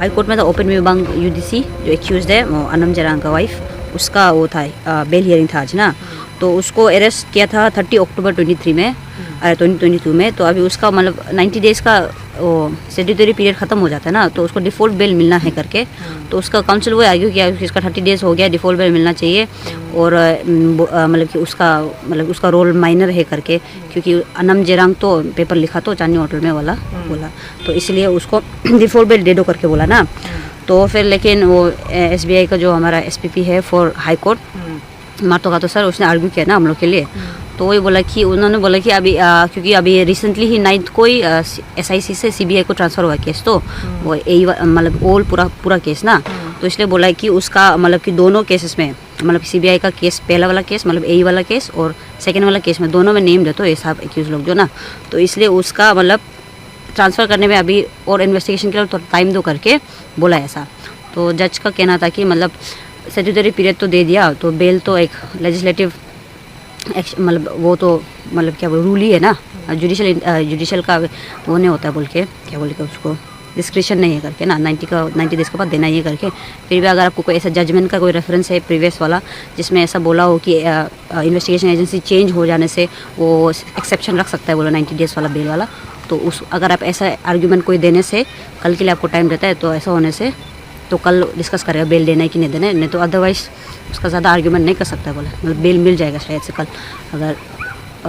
High court में था open विभाग यूडीसी जो एक्यूज है वो अनम जेरांग का वाइफ, उसका वो था बेल हियरिंग था आज ना। तो उसको अरेस्ट किया था 30 अक्टूबर 2022 में। तो अभी उसका मतलब 90 डेज़ का वो स्टैट्यूटरी पीरियड ख़त्म हो जाता है ना, तो उसको डिफ़ॉल्ट बेल मिलना है करके। तो उसका काउंसिल वो आर्ग्यू किया कि इसका 30 डेज़ हो गया, डिफ़ॉल्ट बेल मिलना चाहिए। और मतलब कि उसका रोल माइनर है करके, क्योंकि अनम जेरांग तो पेपर लिखा तो चांदनी होटल में वाला बोला, तो इसलिए उसको डिफ़ॉल्ट बेल दे दो करके बोला ना। तो फिर लेकिन वो SBI का जो हमारा SPP है फॉर हाई कोर्ट मातो का तो सर उसने आर्ग्यू किया ना हम लोग के लिए। तो वही बोला कि उन्होंने बोला कि अभी क्योंकि अभी रिसेंटली ही 9th को ही SIC से CBI को ट्रांसफ़र हुआ केस, तो वो मतलब ओल पूरा केस ना। तो इसलिए बोला है कि उसका मतलब कि दोनों केसेस में मतलब CBI का केस पहला वाला केस मतलब AE वाला केस और सेकेंड वाला केस में दोनों में नेम देते हो ये सब एक्यूज लोग जो ना। तो इसलिए उसका मतलब ट्रांसफ़र करने में अभी और इन्वेस्टिगेशन के लिए थोड़ा टाइम दो करके बोला ऐसा। तो जज का कहना था कि मतलब स्टैट्यूटरी पीरियड तो दे दिया, तो बेल तो एक लेजिस्लेटिव मतलब वो तो मतलब क्या बोल रूल ही है ना, जुडिशल का वो नहीं होता बोल के क्या बोल के उसको डिस्क्रिप्शन नहीं है करके ना, 90 डेज़ के बाद देना ही करके। फिर भी अगर आपको कोई ऐसा जजमेंट का कोई रेफरेंस है प्रीवियस वाला जिसमें ऐसा बोला हो कि इन्वेस्टिगेशन एजेंसी चेंज हो जाने से वो एक्सेप्शन रख सकता है बोला 90 डेज़ वाला बेल वाला, तो उस अगर आप ऐसा आर्ग्यूमेंट कोई देने से कल के लिए आपको टाइम रहता है, तो ऐसा होने से तो कल डिस्कस करेगा बेल देना है कि नहीं देना है, नहीं तो अदरवाइज़ उसका ज़्यादा आर्ग्यूमेंट नहीं कर सकता बोला। मतलब बेल मिल जाएगा शायद से कल, अगर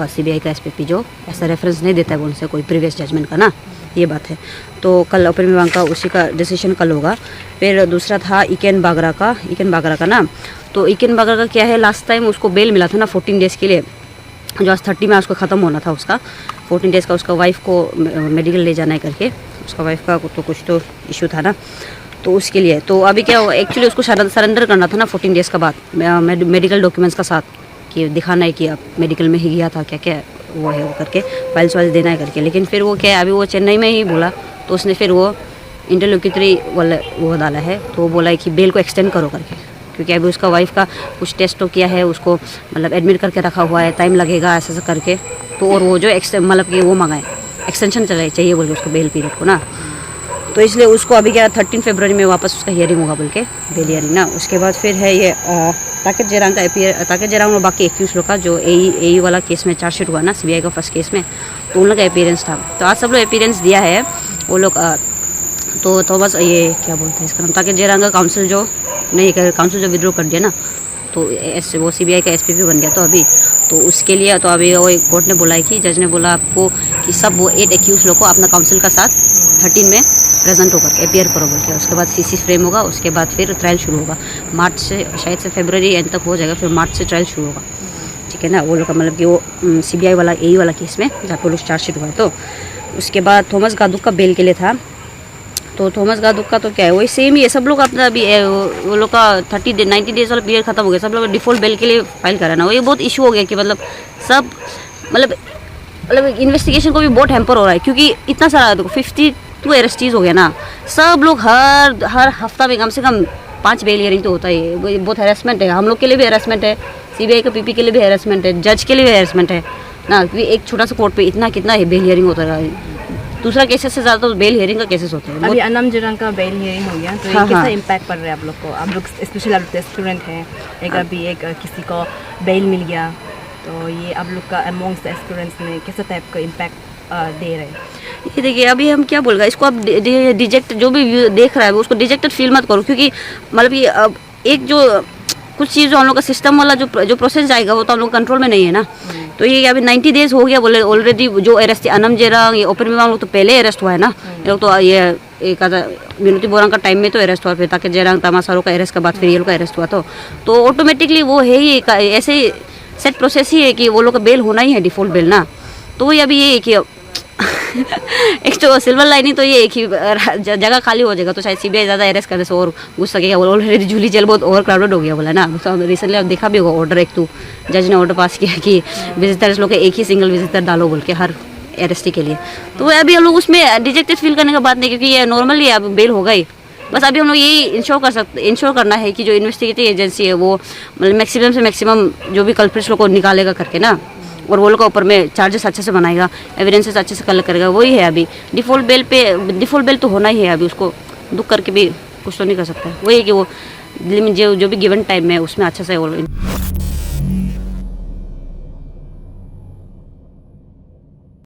CBI का SPP जो ऐसा रेफरेंस नहीं देता है उनसे कोई प्रीवियस जजमेंट का ना, ये बात है। तो कल ओपन विभाग का उसी का डिसीजन कल होगा। फिर दूसरा था इकेन बागरा का ना। तो इकेन बागरा का क्या है, लास्ट टाइम उसको बेल मिला था ना 14 डेज़ के लिए, जो आज 30 में उसको ख़त्म होना था उसका 14 डेज़ का। उसका वाइफ को मेडिकल ले जाना है करके, उसका वाइफ का तो कुछ तो इशू था ना, तो उसके लिए। तो अभी क्या एक्चुअली उसको सरेंडर करना था ना 14 डेज़ का बाद मेडिकल डॉक्यूमेंट्स का साथ, कि दिखाना है कि आप मेडिकल में ही गया था, क्या क्या वो है वो करके फाइल्स वाइल्स देना है करके। लेकिन फिर वो क्या है अभी वो चेन्नई में ही बोला, तो उसने फिर वो इंटरलोक्यूटरी वाला वो डाला है, तो वो बोला है कि बेल को एक्सटेंड करो करके, क्योंकि अभी उसका वाइफ का कुछ टेस्ट तो किया है, उसको मतलब एडमिट करके रखा हुआ है, टाइम लगेगा ऐसा ऐसा करके। तो और वो जो मतलब कि वो मंगाए एक्सटेंशन चाहिए बोल के उसको बेल पीरियड को ना। तो इसलिए उसको अभी क्या 13 फरवरी में वापस उसका हियरिंग होगा बोल के बेल हियरिंग ना। उसके बाद फिर है ये ताकिर जेरांग का ताकिर जेरांग और बाकी एक्यूज लोग का जो AE वाला केस में चार्जशीट हुआ ना CBI का फर्स्ट केस में, तो उन लोग का अपीयरेंस था। तो आज सब लोग अपीयरेंस दिया है वो लोग। तो बस ये क्या बोलते हैं इसका नाम, ताकिर जेरांग का काउंसिल जो विड्रॉ कर दिया ना, तो वो CBI का SPP बन गया। तो अभी तो उसके लिए तो अभी वो कोर्ट ने बोला है कि जज ने बोला आपको कि सब वो 8 एक्यूज लोग को अपना काउंसिल का साथ 13 में प्रेजेंट होकर के अपीयर करो बोल के। उसके बाद CC फ्रेम होगा, उसके बाद फिर ट्रायल शुरू होगा मार्च से, शायद से फरवरी एंड तक हो जाएगा, फिर मार्च से ट्रायल शुरू होगा, ठीक है ना। वो लोग का मतलब कि वो CBI वाला AE वाला केस में जहाँ पर लोग चार्जशीट हुआ है। तो उसके बाद थॉमस गादुक का बेल के लिए था। तो थॉमस गादुक का तो क्या है वही सेम ही है, सब लोग अपना अभी वो लोग का 90 डेज़ वाला पीरियड खत्म हो गया, सब लोग डिफ़ॉल्ट बेल के लिए फाइल करा ना। वो ये बहुत इशू हो गया कि मतलब सब मतलब इन्वेस्टिगेशन को भी बहुत हैम्पर हो रहा है, क्योंकि इतना सारा देखो 52 अरेस्टीज हो गया ना। सब लोग हर हफ्ता में कम से कम 5 बेल हियरिंग तो होता ही है। बहुत हैरेसमेंट है, हम लोग के लिए भी हैरेसमेंट है, CBI का PP के लिए भी हैरेसमेंट है, जज के लिए भी हैरेसमेंट है ना, क्योंकि एक छोटा सा कोर्ट पे कितना बेल हियरिंग होता है। दूसरा केसेस से ज़्यादा तो बेल हियरिंग का केसेस होते हैं। अभी अनम जेरांग का बेल हियरिंग हो गया, तो ये कैसा इम्पैक्ट पड़ रहा है आप लोग को? आप लोग स्पेशली आप स्टूडेंट हैं, अभी किसी को बेल मिल गया, तो ये आप लोग का अमॉन्ग्स द स्टूडेंट्स में कैसा टाइप का इम्पैक्ट दे रहे हैं? ये देखिए अभी हम क्या बोल रहे हैं इसको, आप डिजेक्ट जो भी देख रहा है उसको डिजेक्टेड फील मत करो, क्योंकि मतलब ये अब एक जो कुछ चीज़ जो हम लोग का सिस्टम वाला जो प्रोसेस जाएगा वो तो हम लोग कंट्रोल में नहीं है ना। तो ये अभी 90 डेज़ हो गया बोले ऑलरेडी, जो अरेस्ट अनम जेरांग ये ओपन विभाग लोग तो पहले अरेस्ट हुआ है ना। ये लोग तो ये एक विनोती बोरांग का टाइम में तो अरेस्ट हुआ, फिर ताकिर जेरांग तमासारो का अरेस्ट के बाद फिर ये लोग का अरेस्ट हुआ। तो ऑटोमेटिकली वो है ही ऐसे ही सेट प्रोसेस ही है कि वो लोग का बेल होना ही है, डिफ़ॉल्ट बेल ना। तो वही अभी ये है कि एक तो सिल्वर लाइनिंग तो ये एक ही जगह खाली हो जाएगा, तो शायद CBI ज़्यादा अरेस्ट करने से और घुस सकेगा। ऑलरेडी जूली जेल बहुत ओवर क्राउडेड हो गया बोला ना। तो रिसेंटली आप देखा भी होगा ऑर्डर, एक तो जज ने ऑर्डर पास किया कि विजिटर्स लोग एक ही सिंगल विजिटर डालो बोल के हर अरेस्टी के लिए। तो अभी हम लोग उसमें डिजेक्टेड फील करने का बात नहीं, क्योंकि ये नॉर्मली अब बेल हो गई। बस अभी हम लोग यही इंश्योर करना है कि जो इन्वेस्टिगेटिव एजेंसी है वो मतलब मैक्सिमम से मैक्सिमम जो भी कल्प्रिट्स लोग को निकालेगा करके ना, और वो लोग का ऊपर में चार्जेस अच्छे से बनाएगा, एविडेंसेस अच्छे से कलेक्ट करेगा। वही है अभी डिफ़ॉल्ट बेल तो होना ही है। अभी उसको दुख करके भी कुछ तो नहीं कर सकते। वही है कि वो दिल्ली में जो भी गिवन टाइम में उसमें अच्छा से वो